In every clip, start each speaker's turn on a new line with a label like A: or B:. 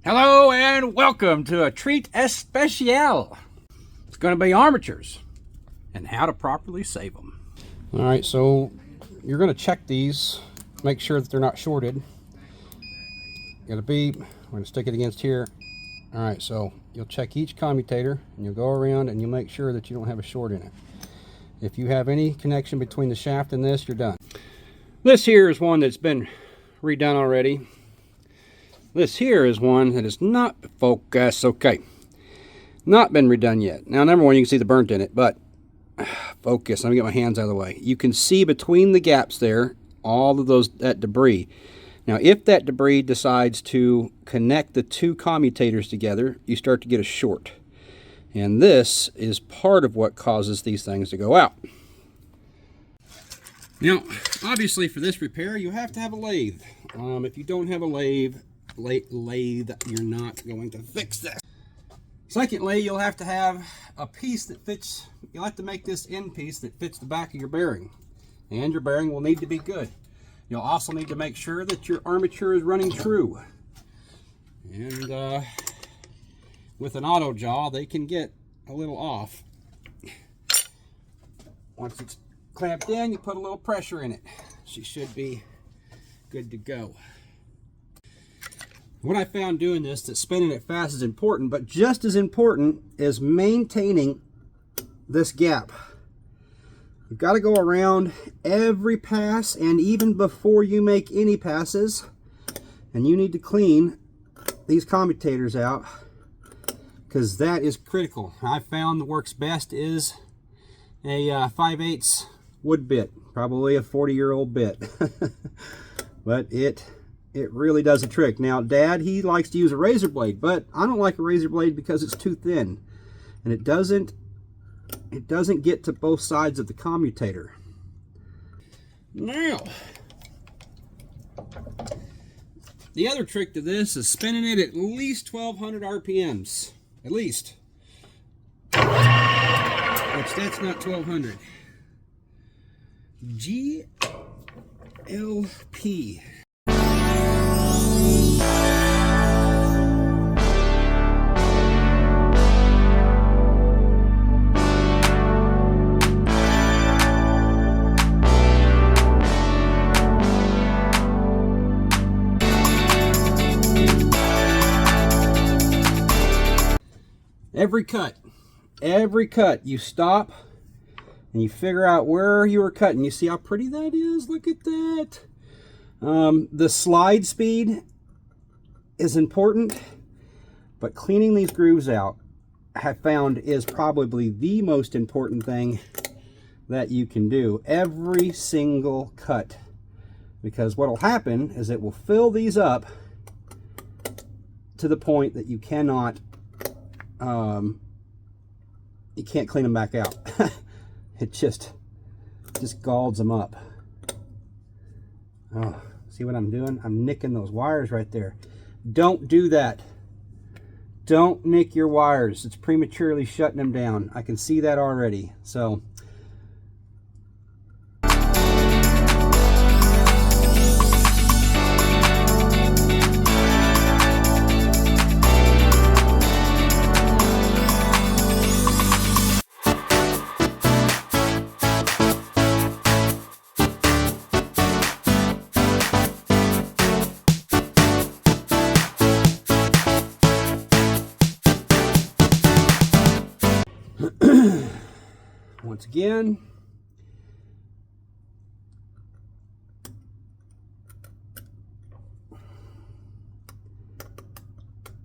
A: Hello and welcome to a treat especial. It's going to be armatures and how to properly save them.
B: All right, so you're going to check these, make sure that they're not shorted. Got a beep. We're going to stick it against here. All right, so you'll check each commutator and you'll go around and you'll make sure that you don't have a short in it. If you have any connection between the shaft and this, you're done. This here is one that's been redone already. This here is one that is not focused. Okay, not been redone yet. Now, number one, you can see the burnt in it, but focus. Let me get my hands out of the way. You can see between the gaps there, all of that debris. Now, if that debris decides to connect the two commutators together, you start to get a short. And this is part of what causes these things to go out. Now, obviously for this repair, you have to have a lathe. If you don't have a lathe, you're not going to fix this. Secondly, you'll have to have a piece that fits. You'll have to make this end piece that fits the back of your bearing, and your bearing will need to be good. You'll also need to make sure that your armature is running true. And with an auto jaw, they can get a little off. Once it's clamped in, you put a little pressure in it. She should be good to go. What I found doing this, that spinning it fast is important, but just as important is maintaining this gap. You've got to go around every pass, and even before you make any passes, and you need to clean these commutators out, because that is critical. I found the works best is a 5/8 wood bit, probably a 40-year-old bit. But it really does a trick. Now, Dad, he likes to use a razor blade, but I don't like a razor blade because it's too thin, and it doesn't get to both sides of the commutator. Now, the other trick to this is spinning it at least 1200 RPMs, at least. Which that's not 1200. GLP. Every cut, you stop and you figure out where you were cutting. You see how pretty that is? Look at that. The slide speed is important, but cleaning these grooves out, I have found, is probably the most important thing that you can do. Every single cut. Because what will happen is it will fill these up to the point that you cannot you can't clean them back out. It just galds them up. Oh, see what I'm doing? I'm nicking those wires right there. Don't do that. Don't nick your wires. It's prematurely shutting them down. I can see that already. So once again,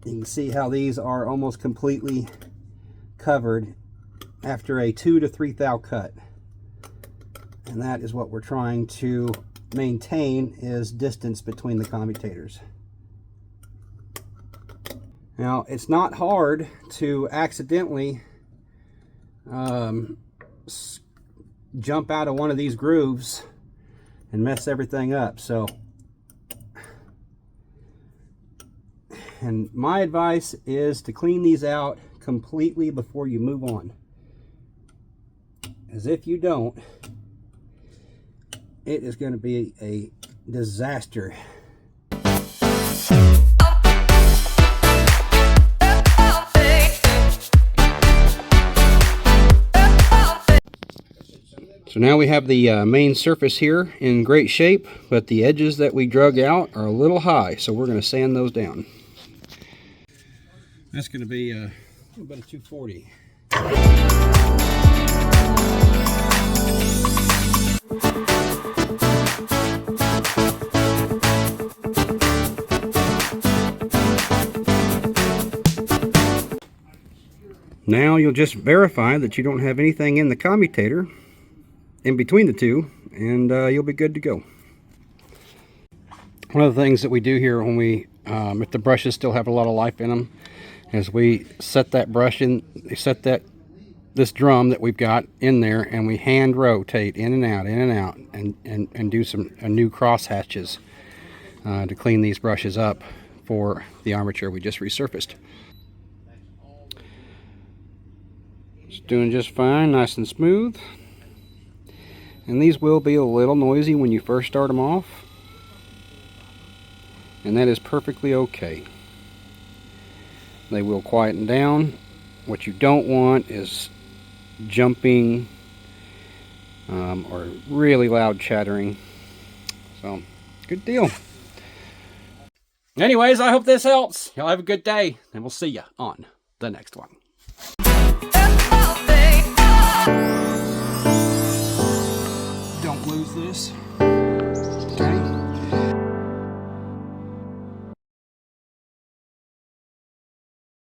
B: you can see how these are almost completely covered after a 2 to 3 thou cut. And that is what we're trying to maintain, is distance between the commutators. Now, it's not hard to accidentally jump out of one of these grooves and mess everything up. So, and my advice is to clean these out completely before you move on, as if you don't, it is going to be a disaster. So now we have the main surface here in great shape, but the edges that we drug out are a little high, so we're going to sand those down. That's going to be a little bit of 240. Now you'll just verify that you don't have anything in the commutator in between the two, and you'll be good to go. One of the things that we do here when we, if the brushes still have a lot of life in them, is we set that brush in, this drum that we've got in there, and we hand rotate in and out, and do some new cross hatches to clean these brushes up for the armature we just resurfaced. It's doing just fine, nice and smooth. And these will be a little noisy when you first start them off, and that is perfectly okay. They will quieten down. What you don't want is jumping or really loud chattering. So, good deal. Anyways, I hope this helps. Y'all have a good day, and we'll see you on the next one. Don't lose this.